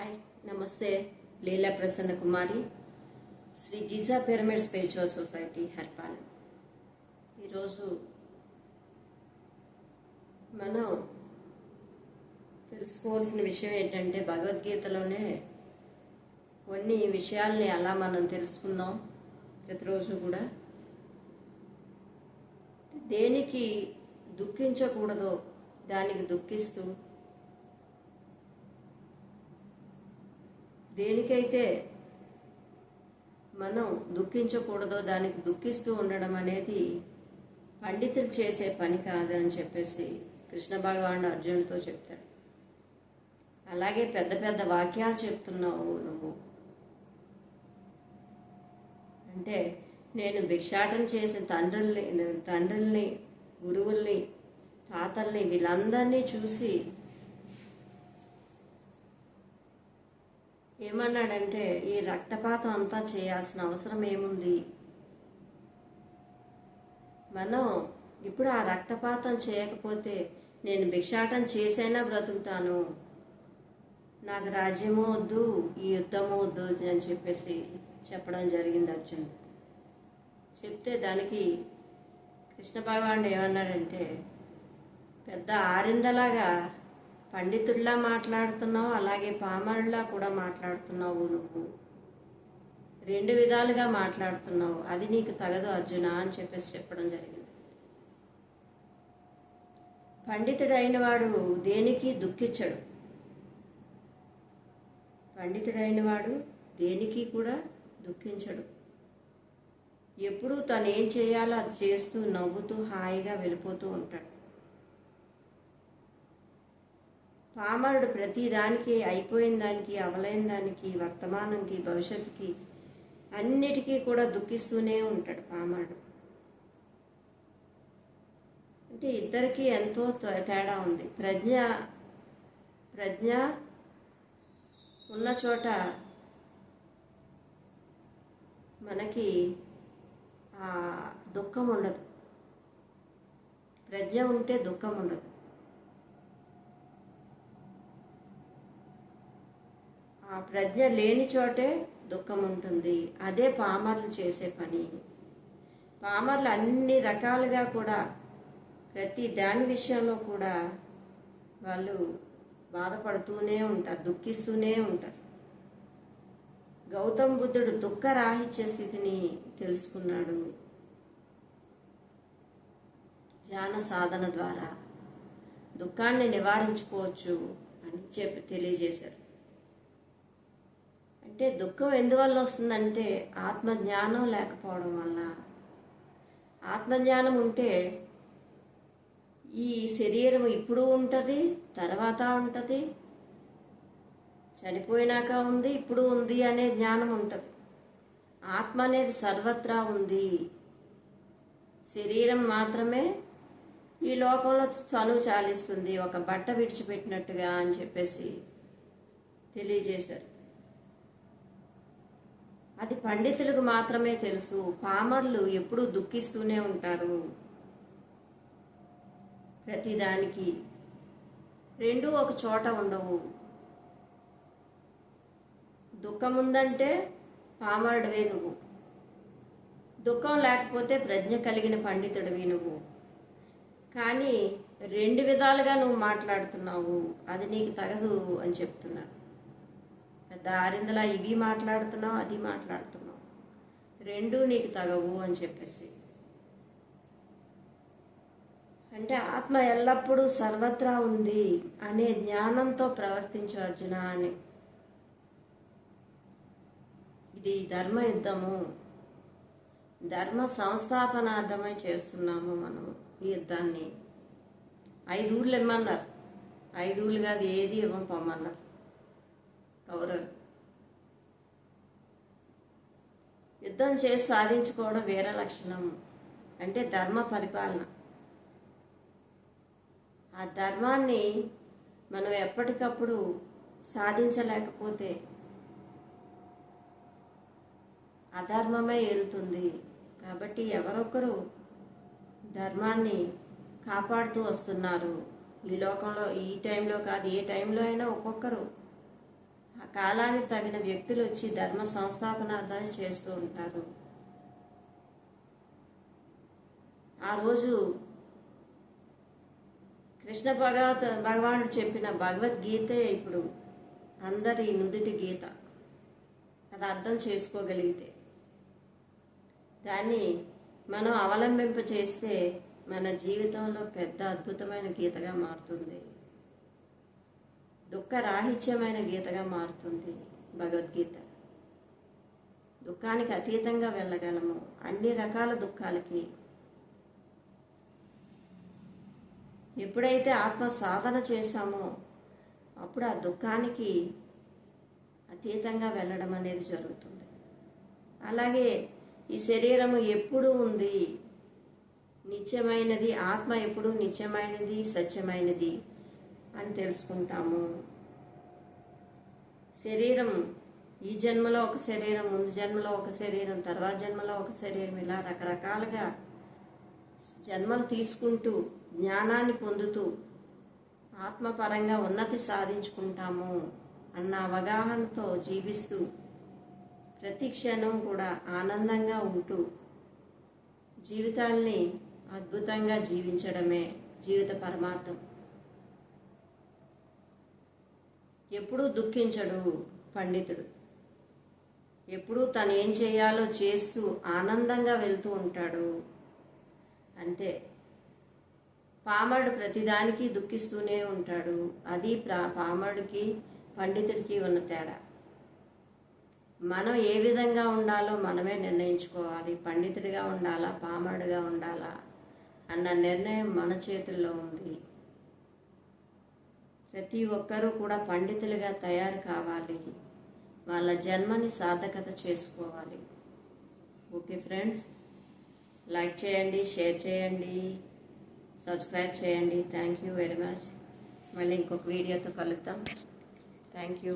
Hi నమస్తే. Leela Prasanna Kumari, Shri Giza pyramid spiritual society Harpalem. ఈరోజు మనం తెలుసుకోవాల్సిన విషయం ఏంటంటే, భగవద్గీతలోనే కొన్ని విషయాల్ని అలా మనం తెలుసుకుందాం. ప్రతిరోజు కూడా దేనికి దుఃఖించకూడదో దానికి దుఃఖిస్తూ, దేనికైతే మనం దుఃఖించకూడదో దానికి దుఃఖిస్తూ ఉండడం అనేది పండితులు చేసే పని కాదు అని చెప్పేసి కృష్ణ భగవానుడు అర్జునుడితో చెప్తాడు. అలాగే పెద్ద పెద్ద వాక్యాలు చెప్తున్నావు నువ్వు అంటే, నేను భిక్షాటన చేసిన తండ్రుల్ని గురువుల్ని తాతల్ని వీళ్ళందరినీ చూసి ఏమన్నాడంటే, ఈ రక్తపాతం అంతా చేయాల్సిన అవసరం ఏముంది? మనం ఇప్పుడు ఆ రక్తపాతం చేయకపోతే నేను భిక్షాటన చేసైనా బ్రతుకుతాను, నాకు రాజ్యమో వద్దు, ఈ యుద్ధమో వద్దు అని చెప్పేసి చెప్పడం జరిగింది అర్జునుడు. చెప్తే దానికి కృష్ణ భగవానుడు ఏమన్నాడంటే, పెద్ద ఆరిందలాగా పండితుడిలా మాట్లాడుతున్నావు, అలాగే పామరులా కూడా మాట్లాడుతున్నావు, నువ్వు రెండు విధాలుగా మాట్లాడుతున్నావు, అది నీకు తగదు అర్జున అని చెప్పేసి చెప్పడం జరిగింది. పండితుడైన వాడు దేనికి దుఃఖించడు. పండితుడైన వాడు దేనికి కూడా దుఃఖించడు. ఎప్పుడూ తను ఏం చేయాలో అది చేస్తూ నవ్వుతూ హాయిగా వెళ్ళిపోతూ ఉంటాడు. పామరుడు ప్రతి దానికి, అయిపోయిన దానికి, అవలైన దానికి, వర్తమానంకి, భవిష్యత్తుకి, అన్నిటికీ కూడా దుఃఖిస్తూనే ఉంటాడు పామరుడు. అంటే ఇద్దరికీ ఎంతో తేడా ఉంది. ప్రజ్ఞ ఉన్న చోట మనకి దుఃఖం ఉండదు. ప్రజ్ఞ ఉంటే దుఃఖం ఉండదు. ఆ ప్రజ్ఞ లేని చోటే దుఃఖం ఉంటుంది. అదే పామర్లు చేసే పని. పామర్లు అన్ని రకాలుగా కూడా ప్రతి దాని విషయంలో కూడా వాళ్ళు బాధపడుతూనే ఉంటారు, దుఃఖిస్తూనే ఉంటారు. గౌతమ బుద్ధుడు దుఃఖరాహిత్య స్థితిని తెలుసుకున్నాడు ధ్యాన సాధన ద్వారా. దుఃఖాన్ని నివారించుకోవచ్చు అని చెప్పి తెలియజేశారు. అంటే దుఃఖం ఎందువల్ల వస్తుందంటే, ఆత్మజ్ఞానం లేకపోవడం వల్ల. ఆత్మజ్ఞానం ఉంటే ఈ శరీరం ఇప్పుడు ఉంటుంది, తర్వాత ఉంటుంది, చనిపోయినాక ఉంది, ఇప్పుడు ఉంది అనే జ్ఞానం ఉంటుంది. ఆత్మ అనేది సర్వత్రా ఉంది. శరీరం మాత్రమే ఈ లోకంలో తనువు చాలిస్తుంది, ఒక బట్ట విడిచిపెట్టినట్టుగా అని చెప్పేసి తెలియజేశారు. అది పండితులకు మాత్రమే తెలుసు. పామర్లు ఎప్పుడూ దుఃఖిస్తూనే ఉంటారు ప్రతిదానికి. రెండూ ఒక చోట ఉండవు. దుఃఖం ఉందంటే పామరుడివే నువ్వు, దుఃఖం లేకపోతే ప్రజ్ఞ కలిగిన పండితుడివి నువ్వు. కానీ రెండు విధాలుగా నువ్వు మాట్లాడుతున్నావు, అది నీకు తగదు అని చెప్తున్నాడు. పెద్ద ఆరిందలా ఇవి మాట్లాడుతున్నావు, అది మాట్లాడుతున్నావు, రెండూ నీకు తగవు అని చెప్పేసి. అంటే ఆత్మ ఎల్లప్పుడూ సర్వత్రా ఉంది అనే జ్ఞానంతో ప్రవర్తించు అర్జున అని. ఇది ధర్మ యుద్ధము, ధర్మ సంస్థాపనార్థమై చేస్తున్నాము మనం ఈ యుద్ధాన్ని. 5 ఊళ్ళు ఇమ్మన్నారు, 5 ఊళ్ళు కాదు, ఏది ఇవ్వం పొమ్మన్నారు కౌరవులు. యుద్ధం చేసి సాధించుకోవడం వీర లక్షణం, అంటే ధర్మ పరిపాలన. ఆ ధర్మాన్ని మనం ఎప్పటికప్పుడు సాధించలేకపోతే అధర్మమే వెళ్తుంది. కాబట్టి ఎవరొకరు ధర్మాన్ని కాపాడుతూ వస్తున్నారు ఈ లోకంలో. ఈ టైంలో కాదు, ఏ టైంలో అయినా ఒక్కొక్కరు ఆ ఆ కాలానికి తగిన వ్యక్తులు వచ్చి ధర్మ సంస్థాపనార్థం చేస్తూ ఉంటారు. ఆ రోజు కృష్ణ భగవానుడు చెప్పిన భగవద్గీతే ఇప్పుడు అందరి నుదుటి గీత. అది అర్థం చేసుకోగలిగితే దాన్ని మనం అవలంబింప చేస్తే మన జీవితంలో పెద్ద అద్భుతమైన గీతగా మారుతుంది. దుఃఖరాహిత్యమైన గీతగా మారుతుంది భగవద్గీత. దుఃఖానికి అతీతంగా వెళ్ళగలము, అన్ని రకాల దుఃఖాలకి. ఎప్పుడైతే ఆత్మ సాధన చేశామో అప్పుడు ఆ దుఃఖానికి అతీతంగా వెళ్ళడం అనేది జరుగుతుంది. అలాగే ఈ శరీరము ఎప్పుడూ ఉంది, నిత్యమైనది, ఆత్మ ఎప్పుడూ నిత్యమైనది, సత్యమైనది అని తెలుసుకుంటాము. శరీరం ఈ జన్మలో ఒక శరీరం, ముందు జన్మలో ఒక శరీరం, తర్వాత జన్మలో ఒక శరీరం, ఇలా రకరకాలుగా జన్మలు తీసుకుంటూ జ్ఞానాన్ని పొందుతూ ఆత్మపరంగా ఉన్నతి సాధించుకుంటాము అన్న అవగాహనతో జీవిస్తూ ప్రతి క్షణం కూడా ఆనందంగా ఉంటూ జీవితాల్ని అద్భుతంగా జీవించడమే జీవిత పరమార్థం. ఎప్పుడూ దుఃఖించడు పండితుడు. ఎప్పుడూ తను ఏం చేయాలో చేస్తూ ఆనందంగా వెళ్తూ ఉంటాడు. అంతే. పామరుడు ప్రతిదానికి దుఃఖిస్తూనే ఉంటాడు. అది పామరుడికి పండితుడికి ఉన్న తేడా. మనం ఏ విధంగా ఉండాలో మనమే నిర్ణయించుకోవాలి. పండితుడిగా ఉండాలా, పామరుడిగా ఉండాలా అన్న నిర్ణయం మన చేతుల్లో ఉంది. ప్రతి ఒక్కరూ కూడా పండితులుగా తయారు కావాలి, వాళ్ళ జన్మని సార్థకత చేసుకోవాలి. ఓకే ఫ్రెండ్స్, లైక్ చేయండి, షేర్ చేయండి, సబ్స్క్రైబ్ చేయండి. Thank you very much. మళ్ళీ ఇంకొక వీడియోతో కలుద్దాం. Thank you.